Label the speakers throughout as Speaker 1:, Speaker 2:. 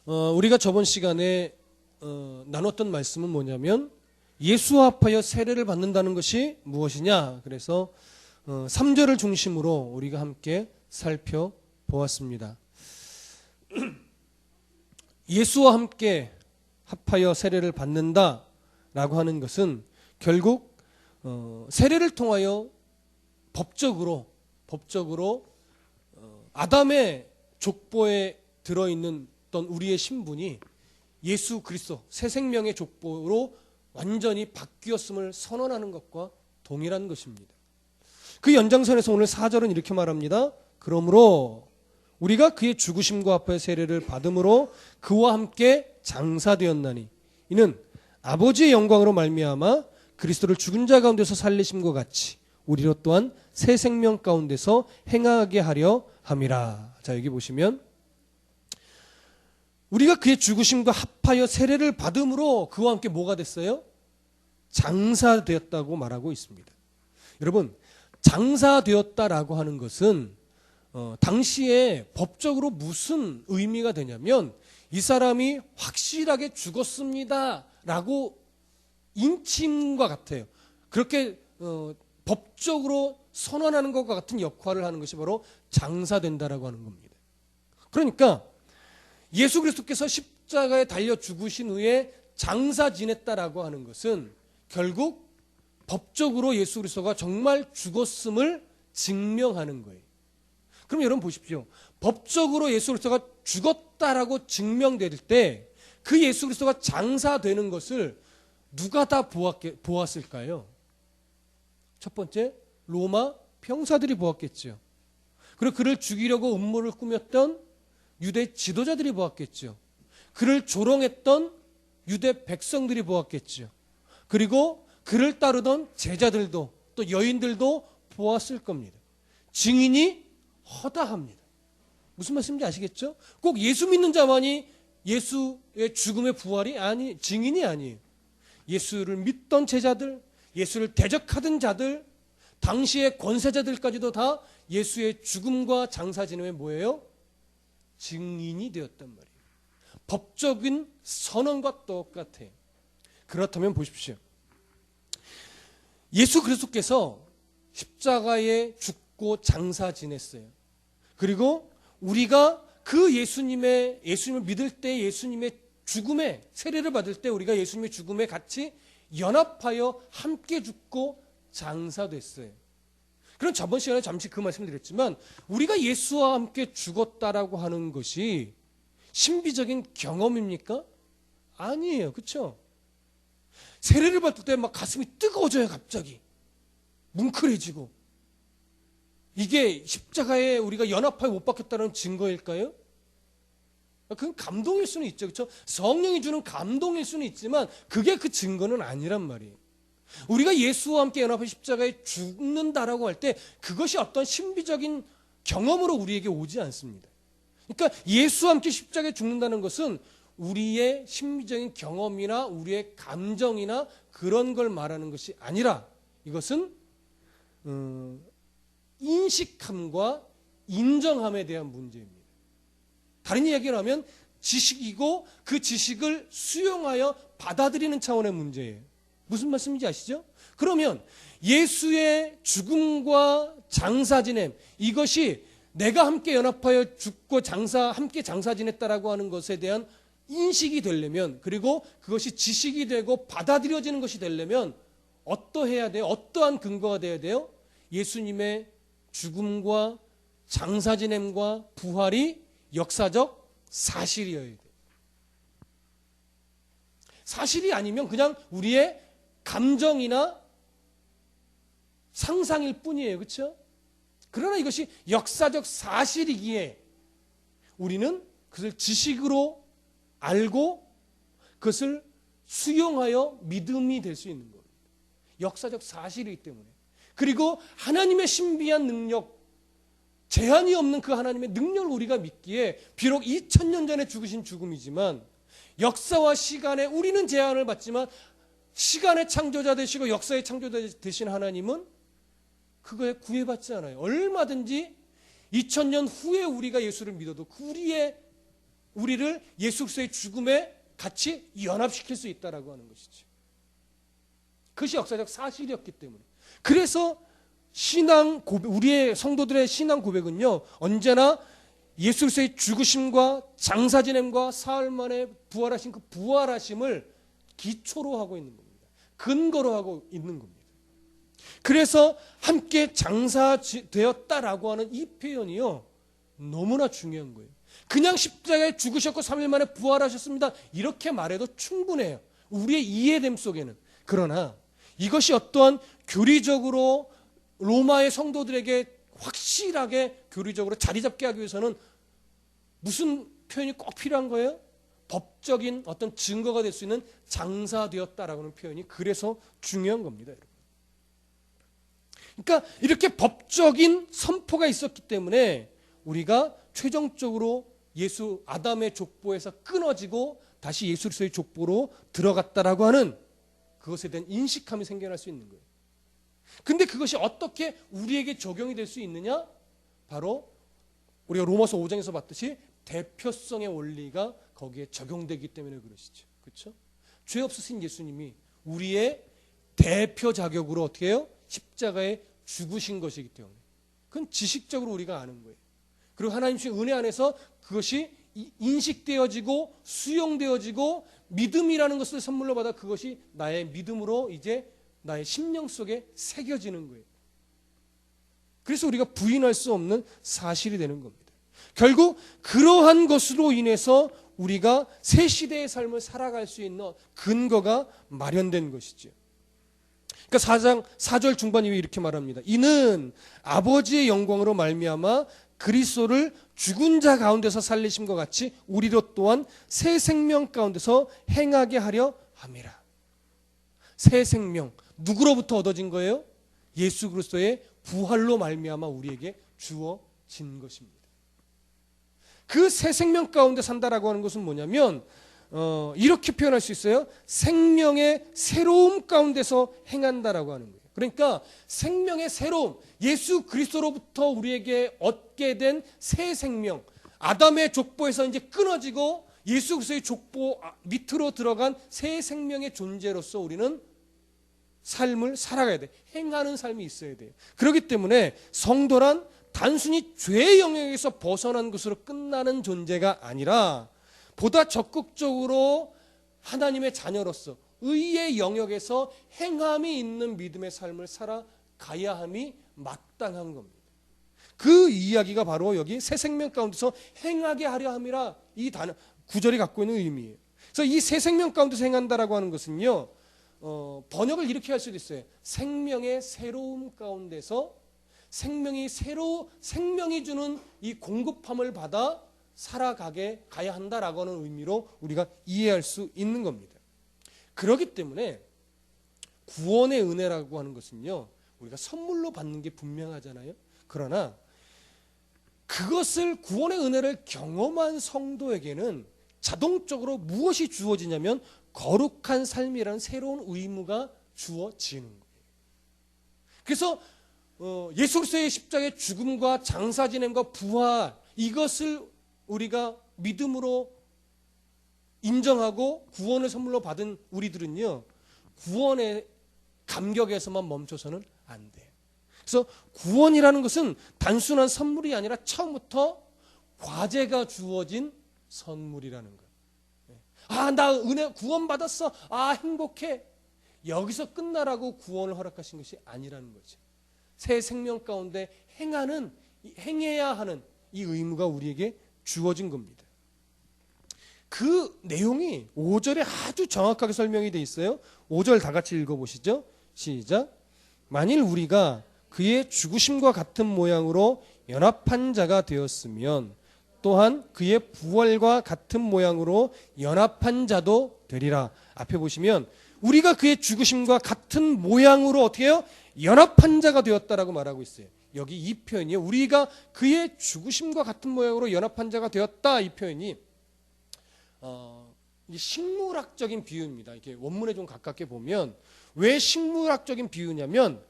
Speaker 1: 우리가 저번 시간에 나눴던 말씀은 뭐냐면 예수와 합하여 세례를 받는다는 것이 무엇이냐. 그래서 3절을 중심으로 우리가 함께 살펴보았습니다. 예수와 함께 합하여 세례를 받는다라고 하는 것은 결국 세례를 통하여 법적으로 아담의 족보에 들어있는 어떤 우리의 신분이 예수 그리스도 새 생명의 족보로 완전히 바뀌었음을 선언하는 것과 동일한 것입니다. 그 연장선에서 오늘 4절은 이렇게 말합니다. 그러므로 우리가 그의 죽으심과 합하여 세례를 받음으로 그와 함께 장사되었나니 이는 아버지의 영광으로 말미암아 그리스도를 죽은 자 가운데서 살리심과 같이 우리로 또한 새 생명 가운데서 행하게 하려 함이라. 자, 여기 보시면 우리가 그의 죽으심과 합하여 세례를 받음으로 그와 함께 뭐가 됐어요? 장사되었다고 말하고 있습니다. 여러분, 장사되었다라고 하는 것은 당시에 법적으로 무슨 의미가 되냐면 이 사람이 확실하게 죽었습니다라고 인침과 같아요. 그렇게 법적으로 선언하는 것과 같은 역할을 하는 것이 바로 장사된다라고 하는 겁니다. 그러니까 예수 그리스도께서 십자가에 달려 죽으신 후에 장사 지냈다라고 하는 것은 결국 법적으로 예수 그리스도가 정말 죽었음을 증명하는 거예요. 그럼 여러분 보십시오. 법적으로 예수 그리스도가 죽었다라고 증명될 때 그 예수 그리스도가 장사되는 것을 누가 다 보았을까요? 첫 번째, 로마 병사들이 보았겠죠. 그리고 그를 죽이려고 음모를 꾸몄던 유대 지도자들이 보았겠죠. 그를 조롱했던 유대 백성들이 보았겠죠. 그리고 그를 따르던 제자들도 또 여인들도 보았을 겁니다. 증인이 허다합니다. 무슨 말씀인지 아시겠죠? 꼭 예수 믿는 자만이 예수의 죽음의 증인이 아니에요. 예수를 믿던 제자들, 예수를 대적하던 자들, 당시의 권세자들까지도 다 예수의 죽음과 장사 지냄에 뭐예요? 증인이 되었단 말이에요. 법적인 선언과 똑같아요. 그렇다면 보십시오. 예수 그리스도께서 십자가에 죽고 장사 지냈어요. 그리고 우리가 그 예수님을 믿을 때 예수님의 죽음에 세례를 받을 때 우리가 예수님의 죽음에 같이 연합하여 함께 죽고 장사됐어요. 그럼 저번 시간에 잠시 그 말씀을 드렸지만 우리가 예수와 함께 죽었다라고 하는 것이 신비적인 경험입니까? 아니에요. 그렇죠? 세례를 받을 때 막 가슴이 뜨거워져요. 갑자기 뭉클해지고. 이게 십자가에 우리가 연합하여 못 박혔다는 증거일까요? 그건 감동일 수는 있죠. 그렇죠? 성령이 주는 감동일 수는 있지만 그게 그 증거는 아니란 말이에요. 우리가 예수와 함께 연합해 십자가에 죽는다라고 할 때 그것이 어떤 신비적인 경험으로 우리에게 오지 않습니다. 그러니까 예수와 함께 십자가에 죽는다는 것은 우리의 신비적인 경험이나 우리의 감정이나 그런 걸 말하는 것이 아니라 이것은 인식함과 인정함에 대한 문제입니다. 다른 이야기를 하면 지식이고 그 지식을 수용하여 받아들이는 차원의 문제예요. 무슨 말씀인지 아시죠? 그러면 예수의 죽음과 장사 지냄, 이것이 내가 함께 연합하여 죽고 함께 장사 지냈다라고 하는 것에 대한 인식이 되려면, 그리고 그것이 지식이 되고 받아들여지는 것이 되려면 어떠해야 돼요? 어떠한 근거가 되어야 돼요? 예수님의 죽음과 장사 지냄과 부활이 역사적 사실이어야 돼요. 사실이 아니면 그냥 우리의 감정이나 상상일 뿐이에요. 그렇죠? 그러나 이것이 역사적 사실이기에 우리는 그것을 지식으로 알고 그것을 수용하여 믿음이 될 수 있는 겁니다. 역사적 사실이기 때문에. 그리고 하나님의 신비한 능력, 제한이 없는 그 하나님의 능력을 우리가 믿기에 비록 2000년 전에 죽으신 죽음이지만 역사와 시간에 우리는 제한을 받지만 시간의 창조자 되시고 역사의 창조자 되신 하나님은 그거에 구애받지 않아요. 얼마든지 2000년 후에 우리가 예수를 믿어도 그 우리의 우리를 예수 그리스도의 죽음에 같이 연합시킬 수 있다라고 하는 것이죠. 그것이 역사적 사실이었기 때문에. 그래서 신앙 고백, 우리의 성도들의 신앙 고백은요, 언제나 예수 그리스도의 죽으심과 장사 지냄과 사흘 만에 부활하신 그 부활하심을 기초로 하고 있는 겁니다. 근거로 하고 있는 겁니다. 그래서 함께 장사되었다라고 하는 이 표현이요, 너무나 중요한 거예요. 그냥 십자가에 죽으셨고 3일 만에 부활하셨습니다, 이렇게 말해도 충분해요, 우리의 이해됨 속에는. 그러나 이것이 어떠한 교리적으로 로마의 성도들에게 확실하게 교리적으로 자리 잡게 하기 위해서는 무슨 표현이 꼭 필요한 거예요? 법적인 어떤 증거가 될 수 있는 장사되었다라고 하는 표현이 그래서 중요한 겁니다, 여러분. 그러니까 이렇게 법적인 선포가 있었기 때문에 우리가 최종적으로 예수 아담의 족보에서 끊어지고 다시 예수 그리스도의 족보로 들어갔다라고 하는 그것에 대한 인식함이 생겨날 수 있는 거예요. 근데 그것이 어떻게 우리에게 적용이 될 수 있느냐? 바로 우리가 로마서 5장에서 봤듯이 대표성의 원리가 거기에 적용되기 때문에 그러시죠. 그렇죠? 죄 없으신 예수님이 우리의 대표 자격으로 어떻게 해요? 십자가에 죽으신 것이기 때문에. 그건 지식적으로 우리가 아는 거예요. 그리고 하나님 주신 은혜 안에서 그것이 인식되어지고 수용되어지고 믿음이라는 것을 선물로 받아 그것이 나의 믿음으로 이제 나의 심령 속에 새겨지는 거예요. 그래서 우리가 부인할 수 없는 사실이 되는 겁니다. 결국 그러한 것으로 인해서 우리가 새 시대의 삶을 살아갈 수 있는 근거가 마련된 것이죠. 그러니까 4절 중반 이후에 이렇게 말합니다. 이는 아버지의 영광으로 말미암아 그리스도를 죽은 자 가운데서 살리심과 같이 우리로 또한 새 생명 가운데서 행하게 하려 함이라. 새 생명, 누구로부터 얻어진 거예요? 예수 그리스도의 부활로 말미암아 우리에게 주어진 것입니다. 그 새 생명 가운데 산다라고 하는 것은 뭐냐면 이렇게 표현할 수 있어요. 생명의 새로움 가운데서 행한다라고 하는 거예요. 그러니까 생명의 새로움, 예수 그리스도로부터 우리에게 얻게 된 새 생명, 아담의 족보에서 이제 끊어지고 예수 그리스도의 족보 밑으로 들어간 새 생명의 존재로서 우리는 삶을 살아가야 돼. 행하는 삶이 있어야 돼요. 그렇기 때문에 성도란 단순히 죄의 영역에서 벗어난 것으로 끝나는 존재가 아니라 보다 적극적으로 하나님의 자녀로서 의의 영역에서 행함이 있는 믿음의 삶을 살아가야 함이 마땅한 겁니다. 그 이야기가 바로 여기 새 생명 가운데서 행하게 하려 함이라 이 단어 구절이 갖고 있는 의미예요. 그래서 이 새 생명 가운데서 행한다라고 하는 것은요, 번역을 이렇게 할 수도 있어요. 생명의 새로움 가운데서 생명이 주는 이 공급함을 받아 살아가게 가야 한다라고 하는 의미로 우리가 이해할 수 있는 겁니다. 그렇기 때문에 구원의 은혜라고 하는 것은요, 우리가 선물로 받는 게 분명하잖아요. 그러나 그것을 구원의 은혜를 경험한 성도에게는 자동적으로 무엇이 주어지냐면 거룩한 삶이라는 새로운 의무가 주어지는 거예요. 그래서 예수 그리스도의 십자가의 죽음과 장사 지냄과 부활, 이것을 우리가 믿음으로 인정하고 구원을 선물로 받은 우리들은요, 구원의 감격에서만 멈춰서는 안 돼요. 그래서 구원이라는 것은 단순한 선물이 아니라 처음부터 과제가 주어진 선물이라는 거예요. 아, 나 은혜 구원 받았어. 아, 행복해. 여기서 끝나라고 구원을 허락하신 것이 아니라는 거죠. 새 생명 가운데 행해야 하는 이 의무가 우리에게 주어진 겁니다. 그 내용이 5절에 아주 정확하게 설명이 되어 있어요. 5절 다 같이 읽어보시죠. 시작. 만일 우리가 그의 죽으심과 같은 모양으로 연합한 자가 되었으면 또한 그의 부활과 같은 모양으로 연합한 자도 되리라. 앞에 보시면 우리가 그의 죽으심과 같은 모양으로 어떻게 해요? 연합한 자가 되었다라고 말하고 있어요. 여기 이 표현이요, 우리가 그의 죽으심과 같은 모양으로 연합한 자가 되었다, 이 표현이 식물학적인 비유입니다. 이렇게 원문에 좀 가깝게 보면 왜 식물학적인 비유냐면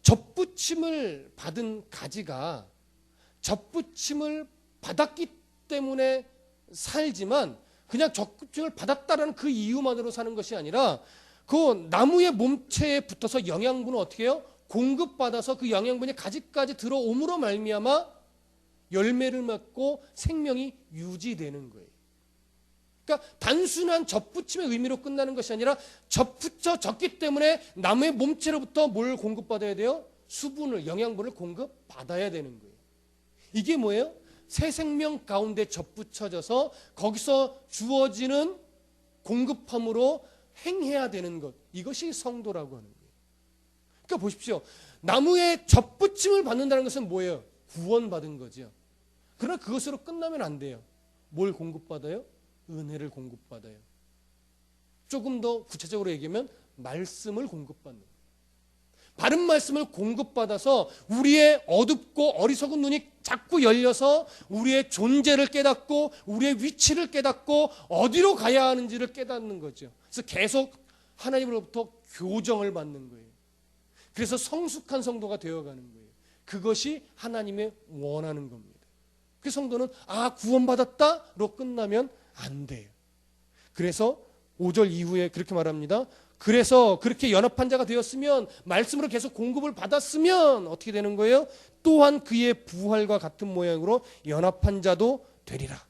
Speaker 1: 접붙임을 받은 가지가 접붙임을 받았기 때문에 살지만 그냥 적급증을 받았다라는 그 이유만으로 사는 것이 아니라 그 나무의 몸체에 붙어서 영양분을 어떻게 해요? 공급받아서 그 영양분이 가지까지 들어옴으로 말미암아 열매를 맺고 생명이 유지되는 거예요. 그러니까 단순한 접붙임의 의미로 끝나는 것이 아니라 접붙여졌기 때문에 나무의 몸체로부터 뭘 공급받아야 돼요? 수분을, 영양분을 공급받아야 되는 거예요. 이게 뭐예요? 새 생명 가운데 접붙여져서 거기서 주어지는 공급함으로 행해야 되는 것. 이것이 성도라고 하는 거예요. 그러니까 보십시오. 나무에 접붙임을 받는다는 것은 뭐예요? 구원받은 거죠. 그러나 그것으로 끝나면 안 돼요. 뭘 공급받아요? 은혜를 공급받아요. 조금 더 구체적으로 얘기하면 말씀을 공급받는 거예요. 바른 말씀을 공급받아서 우리의 어둡고 어리석은 눈이 자꾸 열려서 우리의 존재를 깨닫고 우리의 위치를 깨닫고 어디로 가야 하는지를 깨닫는 거죠. 그래서 계속 하나님으로부터 교정을 받는 거예요. 그래서 성숙한 성도가 되어가는 거예요. 그것이 하나님의 원하는 겁니다. 그 성도는 구원받았다로 끝나면 안 돼요. 그래서 5절 이후에 그렇게 말합니다. 그래서 그렇게 연합한 자가 되었으면, 말씀으로 계속 공급을 받았으면 어떻게 되는 거예요? 또한 그의 부활과 같은 모양으로 연합한 자도 되리라.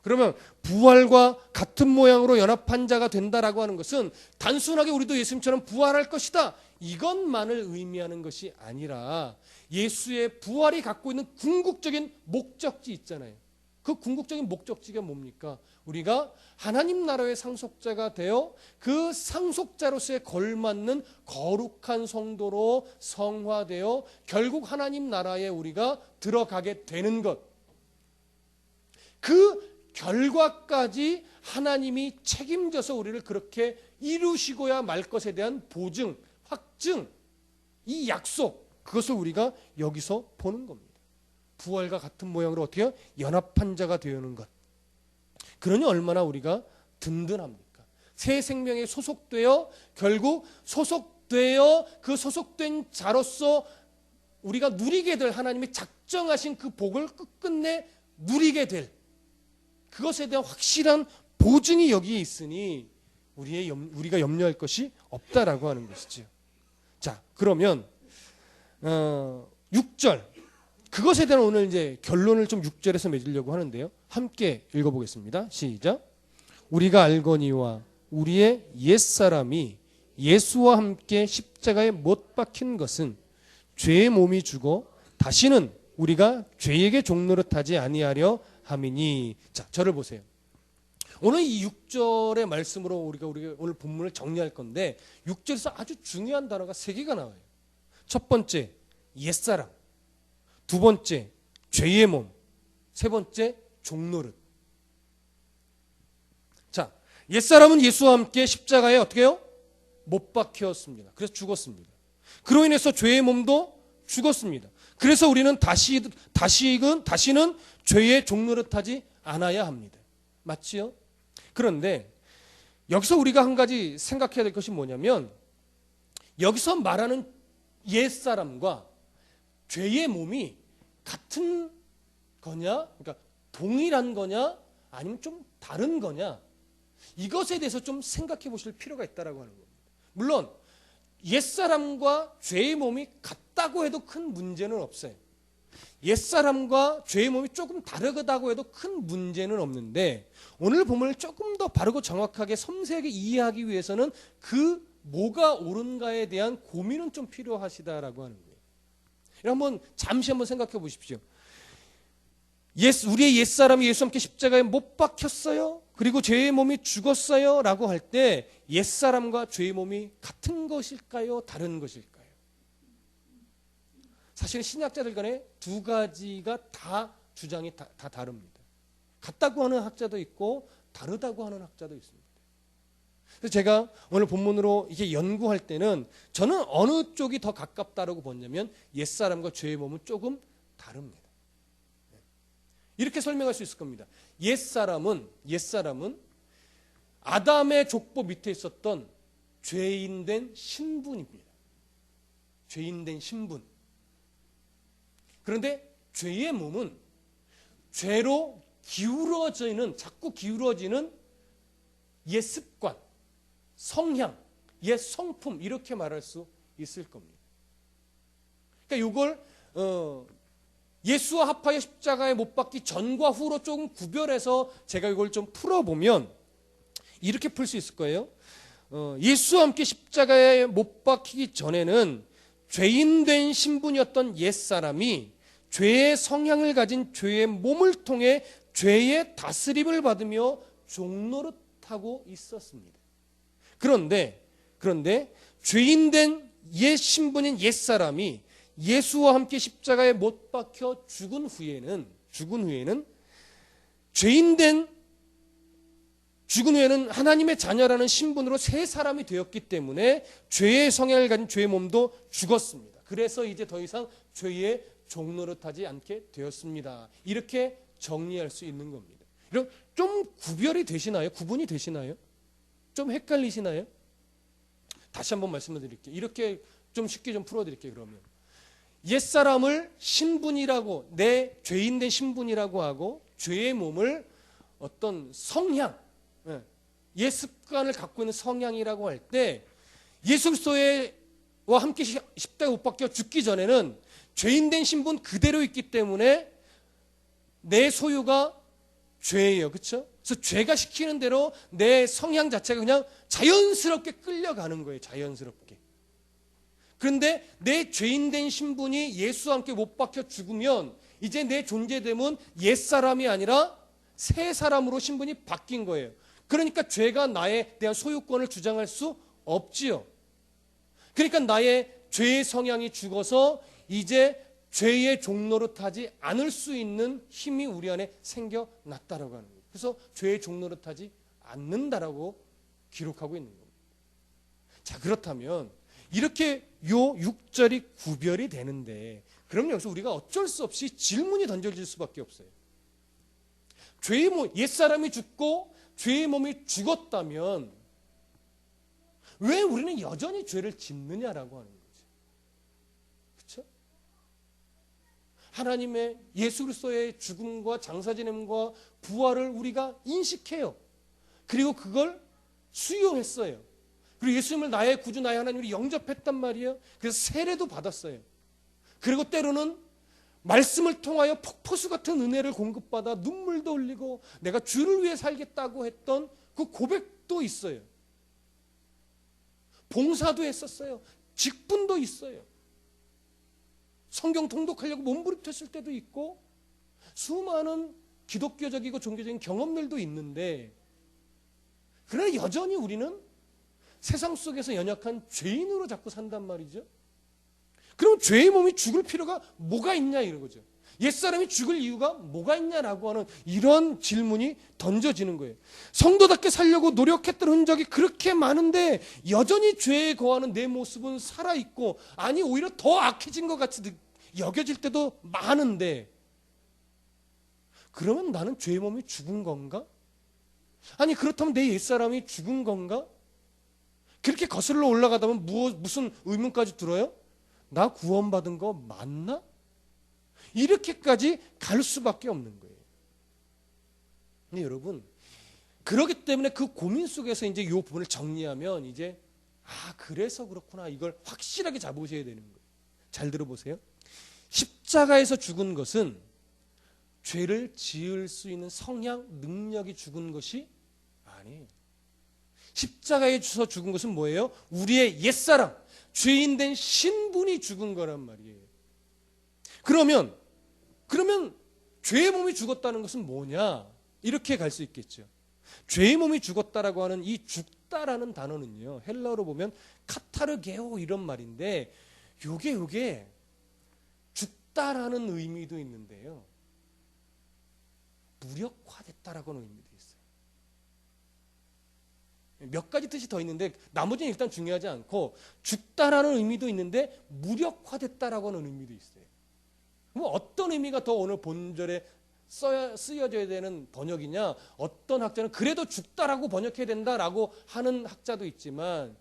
Speaker 1: 그러면 부활과 같은 모양으로 연합한 자가 된다라고 하는 것은 단순하게 우리도 예수님처럼 부활할 것이다, 이것만을 의미하는 것이 아니라 예수의 부활이 갖고 있는 궁극적인 목적지 있잖아요. 그 궁극적인 목적지가 뭡니까? 우리가 하나님 나라의 상속자가 되어 그 상속자로서의 걸맞는 거룩한 성도로 성화되어 결국 하나님 나라에 우리가 들어가게 되는 것. 그 결과까지 하나님이 책임져서 우리를 그렇게 이루시고야 말 것에 대한 보증, 확증, 이 약속, 그것을 우리가 여기서 보는 겁니다. 부활과 같은 모양으로 어떻게 해요? 연합한 자가 되는 것. 그러니 얼마나 우리가 든든합니까? 새 생명에 소속되어 결국 소속되어 그 소속된 자로서 우리가 누리게 될 하나님이 작정하신 그 복을 끝끝내 누리게 될 그것에 대한 확실한 보증이 여기에 있으니 우리가 염려할 것이 없다라고 하는 것이죠. 자, 그러면 6절, 그것에 대한 오늘 이제 결론을 좀 6절에서 맺으려고 하는데요. 함께 읽어보겠습니다. 시작. 우리가 알거니와 우리의 옛사람이 예수와 함께 십자가에 못 박힌 것은 죄의 몸이 죽어 다시는 우리가 죄에게 종노릇하지 아니하려 함이니. 자, 저를 보세요. 오늘 이 6절의 말씀으로 우리가 오늘 본문을 정리할 건데 6절에서 아주 중요한 단어가 3개가 나와요. 첫 번째, 옛사람. 두 번째, 죄의 몸. 세 번째, 종노릇. 자, 옛사람은 예수와 함께 십자가에 어떻게 해요? 못 박혔습니다. 그래서 죽었습니다. 그로 인해서 죄의 몸도 죽었습니다. 그래서 우리는 다시는 죄의 종노릇하지 않아야 합니다. 맞지요? 그런데 여기서 우리가 한 가지 생각해야 될 것이 뭐냐면, 여기서 말하는 옛사람과 죄의 몸이 같은 거냐, 그러니까 동일한 거냐, 아니면 좀 다른 거냐, 이것에 대해서 좀 생각해 보실 필요가 있다라고 하는 겁니다. 물론 옛사람과 죄의 몸이 같다고 해도 큰 문제는 없어요. 옛사람과 죄의 몸이 조금 다르다고 해도 큰 문제는 없는데, 오늘 본문을 조금 더 바르고 정확하게 섬세하게 이해하기 위해서는 그 뭐가 옳은가에 대한 고민은 좀 필요하시다라고 하는 거예요. 한번 잠시 한번 생각해 보십시오. 우리의 옛사람이 예수와 함께 십자가에 못 박혔어요. 그리고 죄의 몸이 죽었어요. 라고 할 때 옛사람과 죄의 몸이 같은 것일까요? 다른 것일까요? 사실 신학자들 간에 두 가지가 다 주장이 다 다릅니다. 같다고 하는 학자도 있고 다르다고 하는 학자도 있습니다. 그래서 제가 오늘 본문으로 이게 연구할 때는 저는 어느 쪽이 더 가깝다라고 보냐면 옛사람과 죄의 몸은 조금 다릅니다. 이렇게 설명할 수 있을 겁니다. 옛사람은 아담의 족보 밑에 있었던 죄인된 신분입니다. 죄인된 신분. 그런데 죄의 몸은 죄로 자꾸 기울어지는 옛 습관, 성향, 옛 성품 이렇게 말할 수 있을 겁니다. 그러니까 이걸 예수와 합하여 십자가에 못 박기 전과 후로 조금 구별해서 제가 이걸 좀 풀어보면 이렇게 풀 수 있을 거예요. 예수와 함께 십자가에 못 박히기 전에는 죄인된 신분이었던 옛사람이 죄의 성향을 가진 죄의 몸을 통해 죄의 다스림을 받으며 종노릇하고 있었습니다. 그런데 죄인된 옛 신분인 옛사람이 예수와 함께 십자가에 못 박혀 죽은 후에는 하나님의 자녀라는 신분으로 새 사람이 되었기 때문에 죄의 성향을 가진 죄의 몸도 죽었습니다. 그래서 이제 더 이상 죄의 종노릇하지 않게 되었습니다. 이렇게 정리할 수 있는 겁니다. 좀 구별이 되시나요? 구분이 되시나요? 좀 헷갈리시나요? 다시 한번 말씀을 드릴게요. 이렇게 좀 쉽게 좀 풀어드릴게요. 그러면 옛사람을 신분이라고, 내 죄인된 신분이라고 하고 죄의 몸을 어떤 성향, 옛 습관을 갖고 있는 성향이라고 할 때 예수 그리스도와 함께 십자가에 못 박혀 죽기 전에는 죄인된 신분 그대로 있기 때문에 내 소유가 죄예요. 그렇죠? 그래서 죄가 시키는 대로 내 성향 자체가 그냥 자연스럽게 끌려가는 거예요. 자연스럽게. 그런데 내 죄인된 신분이 예수와 함께 못 박혀 죽으면 이제 내 존재됨은 옛사람이 아니라 새 사람으로 신분이 바뀐 거예요. 그러니까 죄가 나에 대한 소유권을 주장할 수 없지요. 그러니까 나의 죄의 성향이 죽어서 이제 죄의 종노릇하지 않을 수 있는 힘이 우리 안에 생겨났다라고 하는 거예요. 그래서 죄의 종노릇하지 않는다라고 기록하고 있는 겁니다. 자, 그렇다면 이렇게 요 6절이 구별이 되는데 그럼 여기서 우리가 어쩔 수 없이 질문이 던져질 수밖에 없어요. 죄의 몸, 옛사람이 죽고 죄의 몸이 죽었다면 왜 우리는 여전히 죄를 짓느냐라고 하는 거죠. 그렇죠? 하나님의 예수 그리스도의 죽음과 장사 지냄과 부활을 우리가 인식해요. 그리고 그걸 수용했어요. 그리고 예수님을 나의 구주, 나의 하나님으로 영접했단 말이에요. 그래서 세례도 받았어요. 그리고 때로는 말씀을 통하여 폭포수 같은 은혜를 공급받아 눈물도 흘리고 내가 주를 위해 살겠다고 했던 그 고백도 있어요. 봉사도 했었어요. 직분도 있어요. 성경 통독하려고 몸부림쳤을 때도 있고 수많은 기독교적이고 종교적인 경험들도 있는데 그러나 여전히 우리는 세상 속에서 연약한 죄인으로 자꾸 산단 말이죠. 그럼 죄의 몸이 죽을 필요가 뭐가 있냐 이런 거죠. 옛사람이 죽을 이유가 뭐가 있냐라고 하는 이런 질문이 던져지는 거예요. 성도답게 살려고 노력했던 흔적이 그렇게 많은데 여전히 죄에 거하는 내 모습은 살아있고 아니 오히려 더 악해진 것 같이 여겨질 때도 많은데 그러면 나는 죄의 몸이 죽은 건가? 아니 그렇다면 내 옛사람이 죽은 건가? 그렇게 거슬러 올라가다 보면 무슨 의문까지 들어요? 나 구원받은 거 맞나? 이렇게까지 갈 수밖에 없는 거예요. 근데 여러분, 그렇기 때문에 그 고민 속에서 이제 이 부분을 정리하면 이제 그래서 그렇구나 이걸 확실하게 잡으셔야 되는 거예요. 잘 들어보세요. 십자가에서 죽은 것은 죄를 지을 수 있는 성향, 능력이 죽은 것이 아니에요. 십자가에서 죽은 것은 뭐예요? 우리의 옛사람, 죄인된 신분이 죽은 거란 말이에요. 그러면 죄의 몸이 죽었다는 것은 뭐냐? 이렇게 갈 수 있겠죠. 죄의 몸이 죽었다라고 하는 이 죽다라는 단어는요. 헬라어로 보면 카타르게오 이런 말인데 요게 죽다라는 의미도 있는데요. 무력화됐다라고 하는 의미도 있어요. 몇 가지 뜻이 더 있는데 나머지는 일단 중요하지 않고 죽다라는 의미도 있는데 무력화됐다라고 하는 의미도 있어요. 뭐 어떤 의미가 더 오늘 본절에 쓰여져야 되는 번역이냐? 어떤 학자는 그래도 죽다라고 번역해야 된다라고 하는 학자도 있지만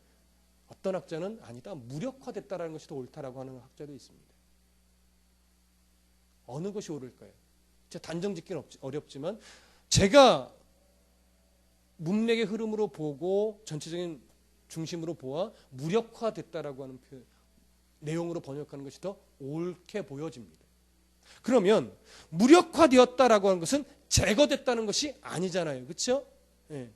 Speaker 1: 어떤 학자는 아니다. 무력화됐다라는 것이 더 옳다라고 하는 학자도 있습니다. 어느 것이 옳을까요? 제가 단정 짓기는 어렵지만 제가 문맥의 흐름으로 보고 전체적인 중심으로 보아 무력화됐다라고 하는 내용으로 번역하는 것이 더 옳게 보여집니다. 그러면 무력화되었다라고 하는 것은 제거됐다는 것이 아니잖아요. 그렇죠? 예.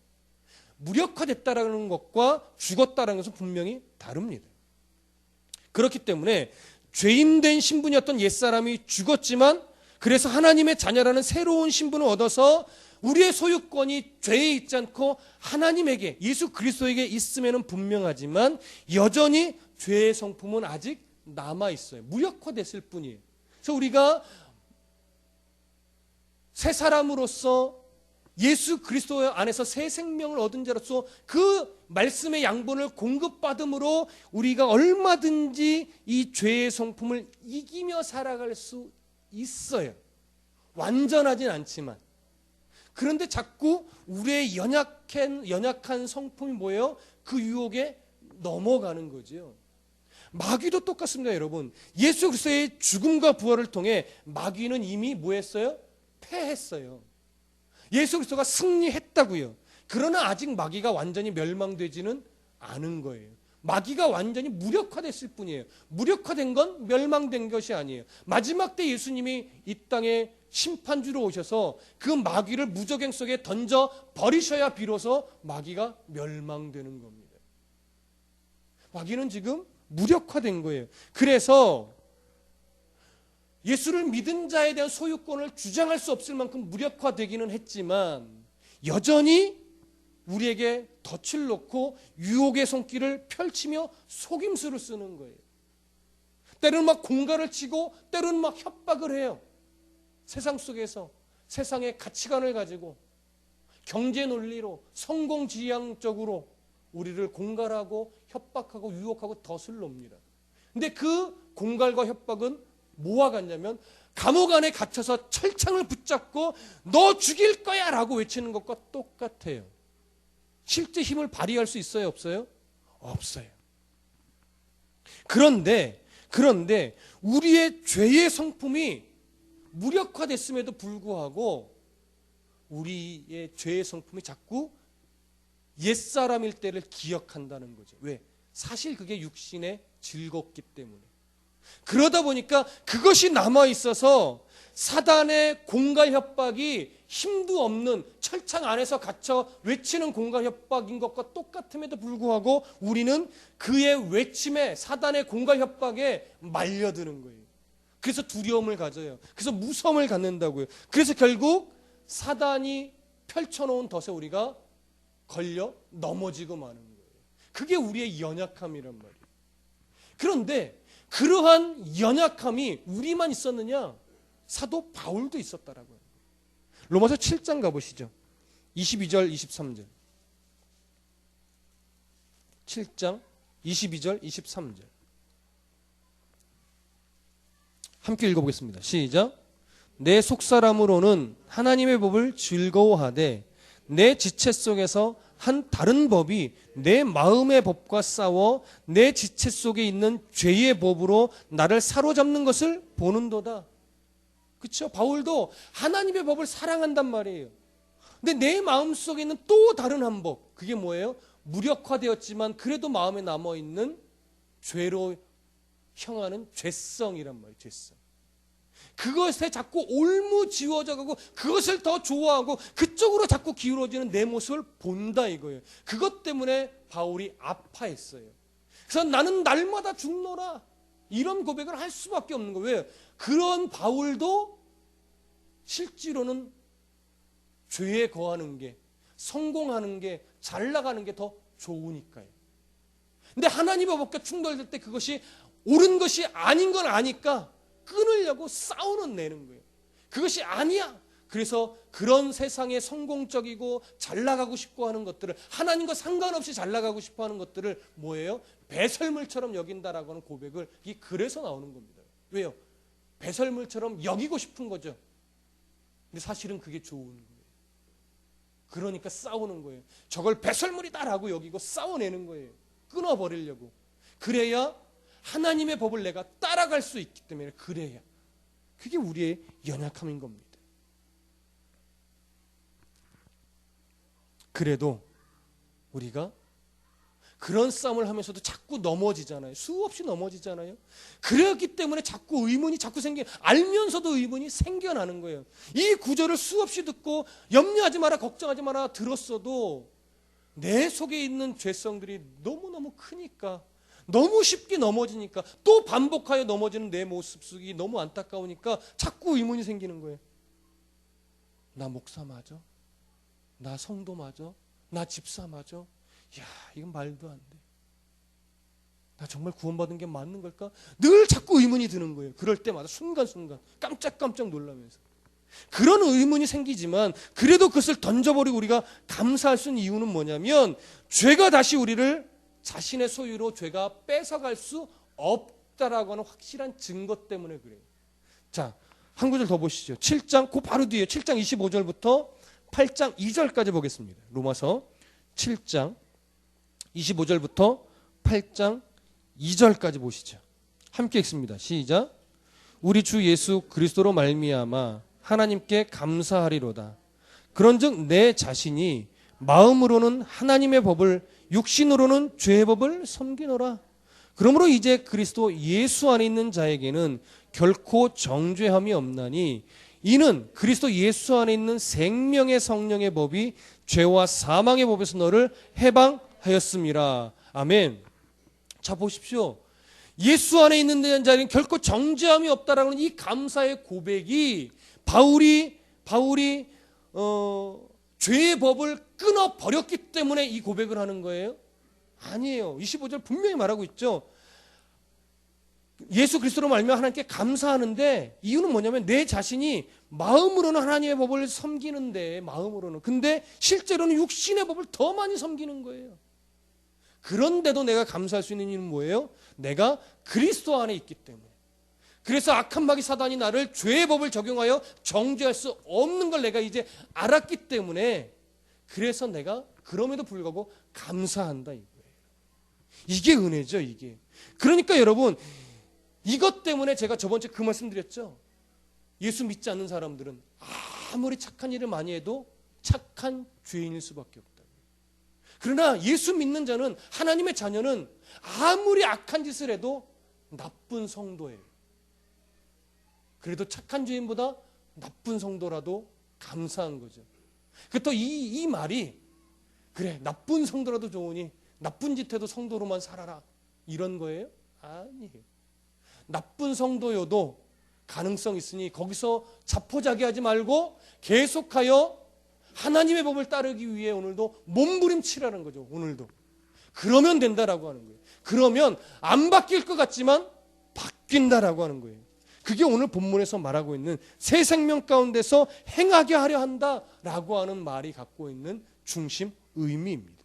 Speaker 1: 무력화됐다라는 것과 죽었다라는 것은 분명히 다릅니다. 그렇기 때문에 죄인된 신분이었던 옛사람이 죽었지만 그래서 하나님의 자녀라는 새로운 신분을 얻어서 우리의 소유권이 죄에 있지 않고 하나님에게 예수 그리스도에게 있음에는 분명하지만 여전히 죄의 성품은 아직 남아 있어요. 무력화됐을 뿐이에요. 그래서 우리가 새 사람으로서 예수 그리스도 안에서 새 생명을 얻은 자로서 그 말씀의 양분을 공급받음으로 우리가 얼마든지 이 죄의 성품을 이기며 살아갈 수 있어요. 완전하진 않지만. 그런데 자꾸 우리의 연약한 성품이 뭐예요? 그 유혹에 넘어가는 거죠. 마귀도 똑같습니다, 여러분. 예수 그리스도의 죽음과 부활을 통해 마귀는 이미 뭐 했어요? 패했어요. 예수 그리스도가 승리했다고요. 그러나 아직 마귀가 완전히 멸망되지는 않은 거예요. 마귀가 완전히 무력화됐을 뿐이에요. 무력화된 건 멸망된 것이 아니에요. 마지막 때 예수님이 이 땅에 심판주로 오셔서 그 마귀를 무저갱 속에 던져 버리셔야 비로소 마귀가 멸망되는 겁니다. 마귀는 지금 무력화된 거예요. 그래서 예수를 믿은 자에 대한 소유권을 주장할 수 없을 만큼 무력화되기는 했지만 여전히 우리에게 덫을 놓고 유혹의 손길을 펼치며 속임수를 쓰는 거예요. 때로는 막 공갈을 치고 때로는 막 협박을 해요. 세상 속에서 세상의 가치관을 가지고 경제 논리로 성공지향적으로 우리를 공갈하고 협박하고 유혹하고 덫을 놓습니다. 근데 그 공갈과 협박은 뭐와 같냐면 감옥 안에 갇혀서 철창을 붙잡고 너 죽일 거야 라고 외치는 것과 똑같아요. 실제 힘을 발휘할 수 있어요? 없어요? 없어요. 그런데 우리의 죄의 성품이 무력화됐음에도 불구하고 우리의 죄의 성품이 자꾸 옛사람일 때를 기억한다는 거죠. 왜? 사실 그게 육신에 즐겁기 때문에. 그러다 보니까 그것이 남아있어서 사단의 공갈 협박이 힘도 없는 철창 안에서 갇혀 외치는 공갈 협박인 것과 똑같음에도 불구하고 우리는 그의 외침에 사단의 공갈 협박에 말려드는 거예요. 그래서 두려움을 가져요. 그래서 무서움을 갖는다고요. 그래서 결국 사단이 펼쳐놓은 덫에 우리가 걸려 넘어지고 마는 거예요. 그게 우리의 연약함이란 말이에요. 그런데 그러한 연약함이 우리만 있었느냐? 사도 바울도 있었다라고요. 로마서 7장 가보시죠. 22절 23절. 7장 22절 23절. 함께 읽어보겠습니다. 시작. 내 속사람으로는 하나님의 법을 즐거워하되 내 지체 속에서 한 다른 법이 내 마음의 법과 싸워 내 지체 속에 있는 죄의 법으로 나를 사로잡는 것을 보는도다. 그렇죠? 바울도 하나님의 법을 사랑한단 말이에요. 근데 내 마음 속에 있는 또 다른 한 법, 그게 뭐예요? 무력화되었지만 그래도 마음에 남아있는 죄로 향하는 죄성이란 말이에요. 죄성. 그것에 자꾸 올무지워져 가고 그것을 더 좋아하고 그쪽으로 자꾸 기울어지는 내 모습을 본다 이거예요. 그것 때문에 바울이 아파했어요. 그래서 나는 날마다 죽노라 이런 고백을 할 수밖에 없는 거예요. 왜요? 그런 바울도 실제로는 죄에 거하는 게 성공하는 게 잘 나가는 게 더 좋으니까요. 근데 하나님의 법과 충돌될 때 그것이 옳은 것이 아닌 건 아니까 끊으려고 싸우는 내는 거예요. 그것이 아니야. 그래서 그런 세상에 성공적이고 잘 나가고 싶어 하는 것들을 하나님과 상관없이 잘 나가고 싶어 하는 것들을 뭐예요? 배설물처럼 여긴다라고 하는 고백을 그래서 나오는 겁니다. 왜요? 배설물처럼 여기고 싶은 거죠. 근데 사실은 그게 좋은 거예요. 그러니까 싸우는 거예요. 저걸 배설물이다라고 여기고 싸워내는 거예요. 끊어버리려고. 그래야 하나님의 법을 내가 따라갈 수 있기 때문에 그래야. 그게 우리의 연약함인 겁니다. 그래도 우리가 그런 싸움을 하면서도 자꾸 넘어지잖아요. 수없이 넘어지잖아요. 그렇기 때문에 자꾸 의문이 알면서도 의문이 생겨나는 거예요. 이 구절을 수없이 듣고 염려하지 마라, 걱정하지 마라 들었어도 내 속에 있는 죄성들이 너무너무 크니까, 너무 쉽게 넘어지니까, 또 반복하여 넘어지는 내 모습 속이 너무 안타까우니까 자꾸 의문이 생기는 거예요. 나 목사 맞아? 나 성도 맞아? 나 집사 맞아? 야, 이건 말도 안 돼. 나 정말 구원받은 게 맞는 걸까? 늘 자꾸 의문이 드는 거예요. 그럴 때마다 순간순간 깜짝깜짝 놀라면서. 그런 의문이 생기지만 그래도 그것을 던져버리고 우리가 감사할 수 있는 이유는 뭐냐면, 죄가 다시 우리를 자신의 소유로 죄가 뺏어갈 수 없다라고 하는 확실한 증거 때문에 그래요. 자, 한 구절 더 보시죠. 7장, 그 바로 뒤에 7장 25절부터 8장 2절까지 보겠습니다. 로마서 7장 25절부터 8장 2절까지 보시죠. 함께 읽습니다. 시작. 우리 주 예수 그리스도로 말미암아 하나님께 감사하리로다. 그런즉 내 자신이 마음으로는 하나님의 법을, 육신으로는 죄의 법을 섬기노라. 그러므로 이제 그리스도 예수 안에 있는 자에게는 결코 정죄함이 없나니, 이는 그리스도 예수 안에 있는 생명의 성령의 법이 죄와 사망의 법에서 너를 해방하였음이라. 아멘. 자, 보십시오. 예수 안에 있는 자에게는 결코 정죄함이 없다라는 이 감사의 고백이 바울이 죄의 법을 끊어버렸기 때문에 이 고백을 하는 거예요? 아니에요. 25절 분명히 말하고 있죠. 예수 그리스도로 말미암아 하나님께 감사하는데, 이유는 뭐냐면 내 자신이 마음으로는 하나님의 법을 섬기는데, 마음으로는, 근데 실제로는 육신의 법을 더 많이 섬기는 거예요. 그런데도 내가 감사할 수 있는 이유는 뭐예요? 내가 그리스도 안에 있기 때문에. 그래서 악한 마귀 사단이 나를 죄의 법을 적용하여 정죄할 수 없는 걸 내가 이제 알았기 때문에, 그래서 내가 그럼에도 불구하고 감사한다 이거예요. 이게 은혜죠, 이게. 그러니까 여러분, 이것 때문에 제가 저번 주에 그 말씀 드렸죠. 예수 믿지 않는 사람들은 아무리 착한 일을 많이 해도 착한 죄인일 수밖에 없다. 그러나 예수 믿는 자는, 하나님의 자녀는 아무리 악한 짓을 해도 나쁜 성도예요. 그래도 착한 죄인보다 나쁜 성도라도 감사한 거죠. 또 이 말이, 그래 나쁜 성도라도 좋으니 나쁜 짓 해도 성도로만 살아라, 이런 거예요? 아니에요. 나쁜 성도여도 가능성 있으니 거기서 자포자기하지 말고 계속하여 하나님의 법을 따르기 위해 오늘도 몸부림치라는 거죠. 오늘도. 그러면 된다라고 하는 거예요. 그러면 안 바뀔 것 같지만 바뀐다라고 하는 거예요. 그게 오늘 본문에서 말하고 있는 새 생명 가운데서 행하게 하려 한다라고 하는 말이 갖고 있는 중심 의미입니다.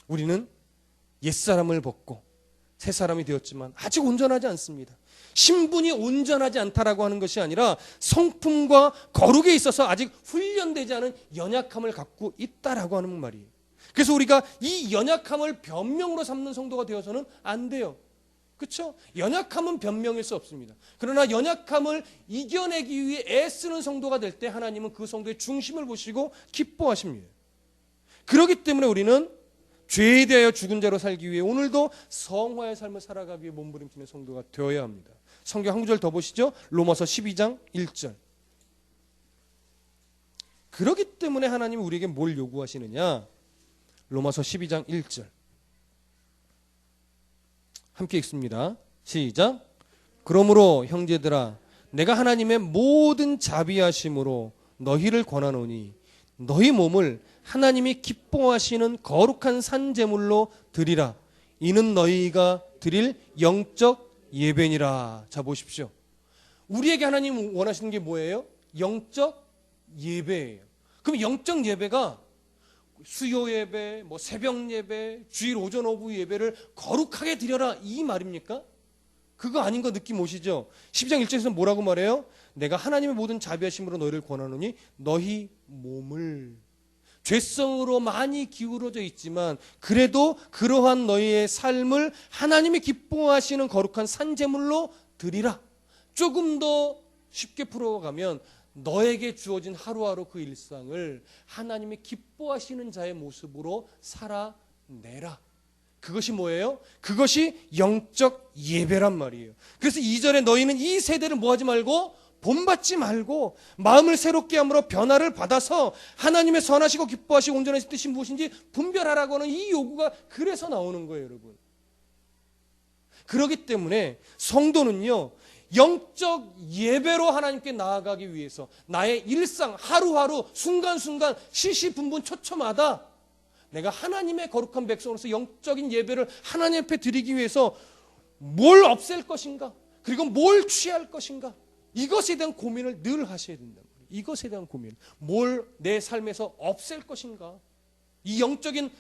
Speaker 1: 우리는 옛사람을 벗고 새 사람이 되었지만 아직 온전하지 않습니다. 신분이 온전하지 않다라고 하는 것이 아니라 성품과 거룩에 있어서 아직 훈련되지 않은 연약함을 갖고 있다라고 하는 말이에요. 그래서 우리가 이 연약함을 변명으로 삼는 성도가 되어서는 안 돼요. 그렇죠? 연약함은 변명일 수 없습니다. 그러나 연약함을 이겨내기 위해 애쓰는 성도가 될 때 하나님은 그 성도의 중심을 보시고 기뻐하십니다. 그렇기 때문에 우리는 죄에 대하여 죽은 자로 살기 위해 오늘도 성화의 삶을 살아가기 위해 몸부림치는 성도가 되어야 합니다. 성경 한 구절 더 보시죠. 로마서 12장 1절. 그렇기 때문에 하나님이 우리에게 뭘 요구하시느냐? 로마서 12장 1절. 함께 읽습니다. 시작. 그러므로 형제들아, 내가 하나님의 모든 자비하심으로 너희를 권하노니 너희 몸을 하나님이 기뻐하시는 거룩한 산 제물로 드리라. 이는 너희가 드릴 영적 예배니라. 자, 보십시오. 우리에게 하나님 원하시는 게 뭐예요? 영적 예배예요. 그럼 영적 예배가 수요 예배, 새벽 예배, 주일 오전 오후 예배를 거룩하게 드려라, 이 말입니까? 그거 아닌 거 느낌 오시죠? 12장 1절에서 뭐라고 말해요? 내가 하나님의 모든 자비하심으로 너희를 권하노니 너희 몸을, 죄성으로 많이 기울어져 있지만 그래도 그러한 너희의 삶을 하나님이 기뻐하시는 거룩한 산제물로 드리라. 조금 더 쉽게 풀어가면 너에게 주어진 하루하루 그 일상을 하나님이 기뻐하시는 자의 모습으로 살아내라. 그것이 뭐예요? 그것이 영적 예배란 말이에요. 그래서 2절에 너희는 이 세대를 뭐하지 말고 본받지 말고 마음을 새롭게 함으로 변화를 받아서 하나님의 선하시고 기뻐하시고 온전하신 뜻이 무엇인지 분별하라고 하는 이 요구가 그래서 나오는 거예요, 여러분. 그렇기 때문에 성도는요, 영적 예배로 하나님께 나아가기 위해서 나의 일상 하루하루 순간순간 시시분분 초초마다 내가 하나님의 거룩한 백성으로서 영적인 예배를 하나님 앞에 드리기 위해서 뭘 없앨 것인가, 그리고 뭘 취할 것인가, 이것에 대한 고민을 늘 하셔야 된단 말이에요. 이것에 대한 고민, 뭘 내 삶에서 없앨 것인가. 이 영적인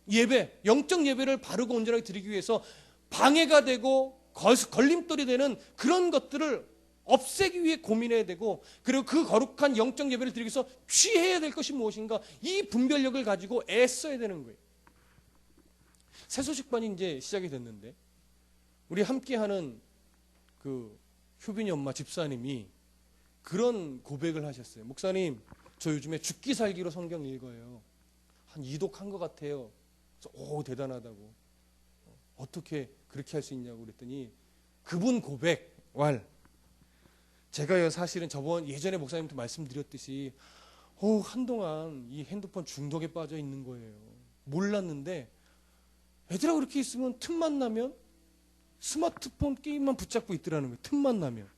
Speaker 1: 예배, 영적 예배를 바르고 온전하게 드리기 위해서 방해가 되고 걸림돌이 되는 그런 것들을 없애기 위해 고민해야 되고, 그리고 그 거룩한 영적 예배를 드리기 위해서 취해야 될 것이 무엇인가, 이 분별력을 가지고 애써야 되는 거예요. 새 소식반이 이제 시작이 됐는데 우리 함께하는 그 효빈이 엄마 집사님이 그런 고백을 하셨어요. 목사님, 저 요즘에 죽기 살기로 성경 읽어요. 한 2독한 것 같아요. 오, 대단하다고. 어떻게 그렇게 할 수 있냐고 그랬더니 그분 고백 왈, 제가요 사실은 예전에 목사님한테 말씀드렸듯이 한동안 이 핸드폰 중독에 빠져 있는 거예요. 몰랐는데 애들하고 그렇게 있으면 틈만 나면 스마트폰 게임만 붙잡고 있더라는 거예요. 틈만 나면.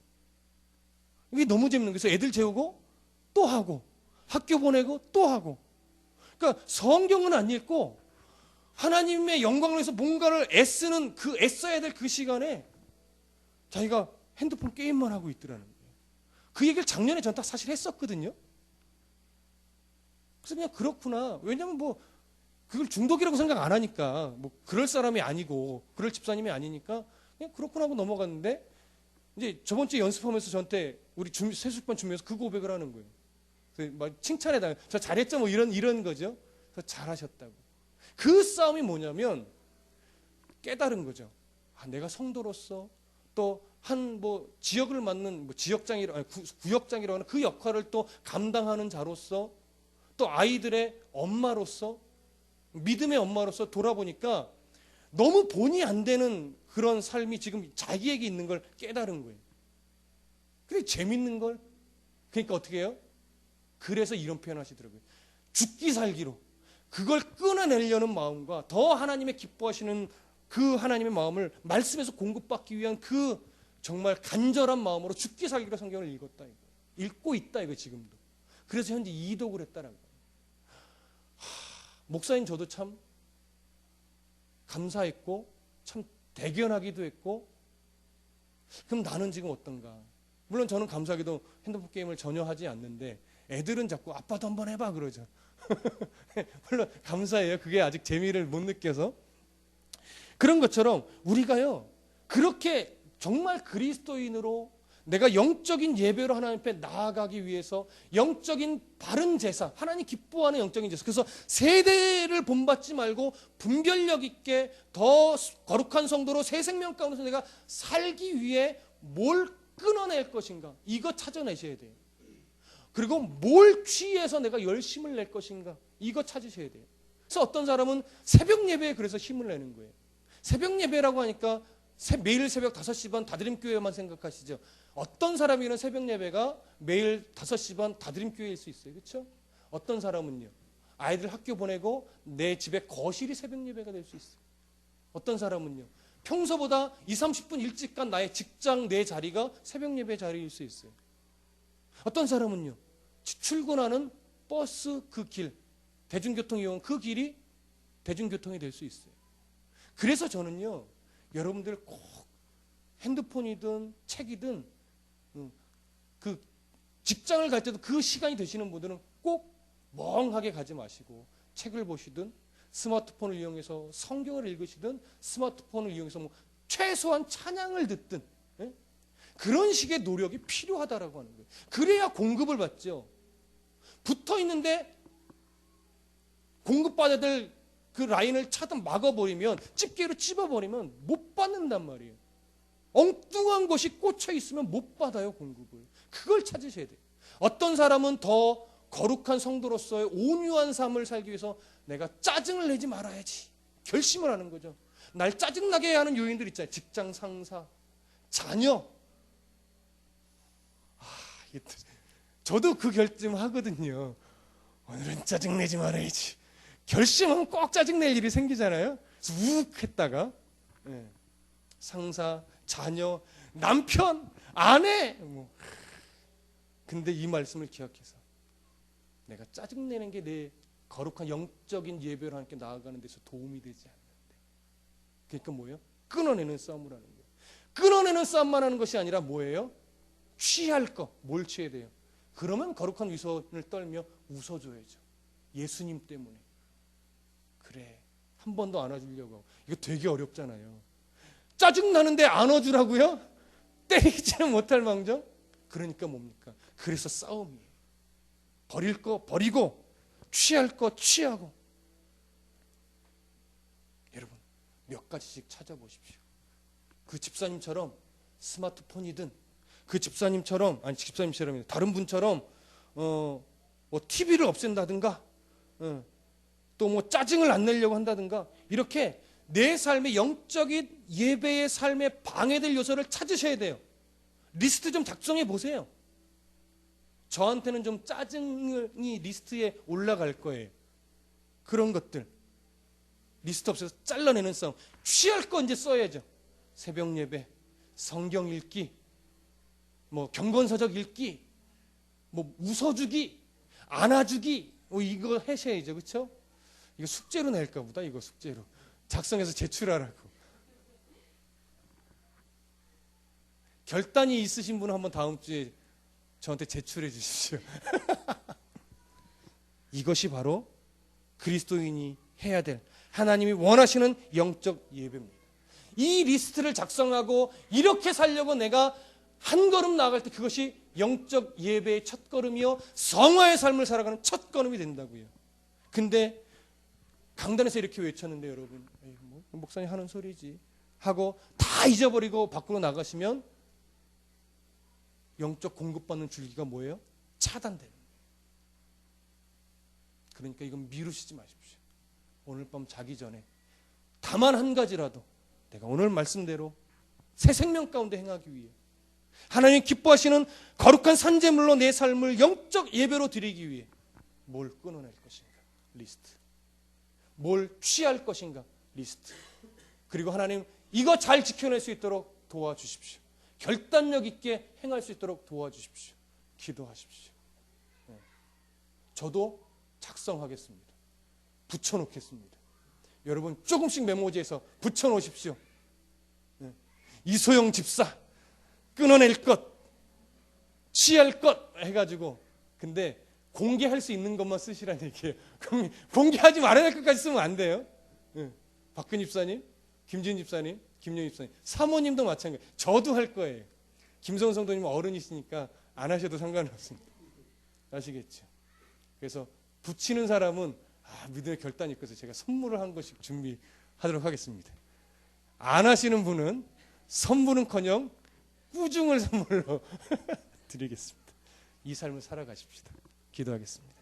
Speaker 1: 이게 너무 재밌는 거예요. 그래서 애들 재우고 또 하고 학교 보내고 또 하고. 그러니까 성경은 안 읽고 하나님의 영광을 위해서 뭔가를 애쓰는 그 애써야 될 그 시간에 자기가 핸드폰 게임만 하고 있더라는 거예요. 그 얘기를 작년에 전 다 사실 했었거든요. 그래서 그냥 그렇구나. 왜냐면 뭐 그걸 중독이라고 생각 안 하니까, 뭐 그럴 사람이 아니고 그럴 집사님이 아니니까 그냥 그렇구나 하고 넘어갔는데, 이제 저번 주에 연습하면서 저한테 우리 세수반 준비해서 그 고백을 하는 거예요. 그래서 막 칭찬해달라고, 저 잘했죠 뭐 이런 거죠. 그래서 잘하셨다고. 그 싸움이 뭐냐면 깨달은 거죠. 내가 성도로서 또 한 지역을 맡는 구역장이라고 하는 그 역할을 또 감당하는 자로서, 또 아이들의 엄마로서, 믿음의 엄마로서 돌아보니까 너무 본의 안 되는 그런 삶이 지금 자기에게 있는 걸 깨달은 거예요. 근데 재밌는 걸, 그러니까 어떻게 해요? 그래서 이런 표현 하시더라고요. 죽기 살기로 그걸 끊어내려는 마음과 더 하나님의 기뻐하시는 그 하나님의 마음을 말씀에서 공급받기 위한 그 정말 간절한 마음으로 죽기 살기로 성경을 읽었다 이거. 읽고 있다 이거 지금도. 그래서 현재 이독을 했다는 거예요. 목사님 저도 참 감사했고 참 대견하기도 했고, 그럼 나는 지금 어떤가. 물론 저는 감사하게도 핸드폰 게임을 전혀 하지 않는데 애들은 자꾸 아빠도 한번 해봐 그러죠. 물론 감사해요. 그게 아직 재미를 못 느껴서. 그런 것처럼 우리가요, 그렇게 정말 그리스도인으로 내가 영적인 예배로 하나님 앞에 나아가기 위해서 영적인 바른 제사, 하나님 기뻐하는 영적인 제사, 그래서 세대를 본받지 말고 분별력 있게 더 거룩한 성도로 새 생명 가운데서 내가 살기 위해 뭘 끊어낼 것인가, 이거 찾아내셔야 돼요. 그리고 뭘 취해서 내가 열심을 낼 것인가, 이거 찾으셔야 돼요. 그래서 어떤 사람은 새벽 예배에 그래서 힘을 내는 거예요. 새벽 예배라고 하니까 매일 새벽 5시 반 다드림교회만 생각하시죠. 어떤 사람이는 새벽 예배가 매일 5시 반 다드림교회일 수 있어요. 그렇죠? 어떤 사람은요, 아이들 학교 보내고 내 집에 거실이 새벽 예배가 될 수 있어요. 어떤 사람은요, 평소보다 20-30분 일찍 간 나의 직장 내 자리가 새벽 예배 자리일 수 있어요. 어떤 사람은요, 출근하는 버스 그 길, 대중교통 이용 그 길이 대중교통이 될 수 있어요. 그래서 저는요, 여러분들 꼭 핸드폰이든 책이든 그 직장을 갈 때도 그 시간이 되시는 분들은 꼭 멍하게 가지 마시고 책을 보시든 스마트폰을 이용해서 성경을 읽으시든 스마트폰을 이용해서 최소한 찬양을 듣든, 예? 그런 식의 노력이 필요하다라고 하는 거예요. 그래야 공급을 받죠. 붙어 있는데 공급받아야 될 그 라인을 차단 막아버리면, 집게로 찝어버리면 못 받는단 말이에요. 엉뚱한 것이 꽂혀 있으면 못 받아요, 공급을. 그걸 찾으셔야 돼요. 어떤 사람은 더 거룩한 성도로서의 온유한 삶을 살기 위해서 내가 짜증을 내지 말아야지 결심을 하는 거죠. 날 짜증나게 하는 요인들 있잖아요. 직장 상사, 자녀. 저도 그 결심 하거든요. 오늘은 짜증내지 말아야지. 결심하면 꼭 짜증낼 일이 생기잖아요. 그래서 욱 했다가 상사, 자녀, 남편, 아내. 근데 이 말씀을 기억해서 내가 짜증내는 게 내 거룩한 영적인 예배를 하나님께 나아가는 데서 도움이 되지 않는데. 그러니까 뭐예요? 끊어내는 싸움을 하는 거예요. 끊어내는 싸움만 하는 것이 아니라 뭐예요? 취할 거. 뭘 취해야 돼요? 그러면 거룩한 위선을 떨며 웃어줘야죠. 예수님 때문에. 그래, 한 번도 안아주려고 하고. 이거 되게 어렵잖아요. 짜증나는데 안아주라고요? 때리지는 못할 망정? 그러니까 뭡니까? 그래서 싸움이에요. 버릴 거 버리고 취할 거 취하고. 여러분 몇 가지씩 찾아보십시오. 그 집사님처럼 스마트폰이든 그 집사님처럼 아니 집사님처럼 다른 분처럼 뭐 TV를 없앤다든가 또 뭐 짜증을 안 내려고 한다든가 이렇게 내 삶의 영적인 예배의 삶에 방해될 요소를 찾으셔야 돼요. 리스트 좀 작성해 보세요. 저한테는 좀 짜증이 리스트에 올라갈 거예요. 그런 것들 리스트 없어서 잘라내는 싸움. 취할 거 이제 써야죠. 새벽 예배, 성경 읽기, 뭐 경건서적 읽기, 뭐 웃어주기, 안아주기, 뭐 이거 하셔야죠, 그렇죠? 이거 숙제로 낼까 보다. 이거 숙제로 작성해서 제출하라고. 결단이 있으신 분은 한번 다음 주에 저한테 제출해 주십시오. 이것이 바로 그리스도인이 해야 될 하나님이 원하시는 영적 예배입니다. 이 리스트를 작성하고 이렇게 살려고 내가 한 걸음 나아갈 때 그것이 영적 예배의 첫 걸음이요 성화의 삶을 살아가는 첫 걸음이 된다고요. 근데 강단에서 이렇게 외쳤는데 여러분 뭐 목사님 하는 소리지 하고 다 잊어버리고 밖으로 나가시면 영적 공급받는 줄기가 뭐예요? 차단되는 거예요. 그러니까 이건 미루시지 마십시오. 오늘 밤 자기 전에 다만 한 가지라도 내가 오늘 말씀대로 새 생명 가운데 행하기 위해 하나님 기뻐하시는 거룩한 산제물로 내 삶을 영적 예배로 드리기 위해 뭘 끊어낼 것인가? 리스트. 뭘 취할 것인가? 리스트. 그리고 하나님 이거 잘 지켜낼 수 있도록 도와주십시오. 결단력 있게 행할 수 있도록 도와주십시오. 기도하십시오. 저도 작성하겠습니다. 붙여놓겠습니다. 여러분 조금씩 메모지에서 붙여놓으십시오. 이소영 집사 끊어낼 것, 취할 것 해가지고 근데 공개할 수 있는 것만 쓰시라는 얘기예요. 공개하지 말아야 할 것까지 쓰면 안 돼요. 박근 집사님, 김지은 집사님, 김영 집사님, 사모님도 마찬가지. 저도 할 거예요. 김성훈 성도님은 어른이시니까 안 하셔도 상관없습니다. 아시겠죠? 그래서 붙이는 사람은 믿음의 결단이 있어서 제가 선물을 한 것씩 준비하도록 하겠습니다. 안 하시는 분은 선물은커녕 꾸중을 선물로 드리겠습니다. 이 삶을 살아가십시다. 기도하겠습니다.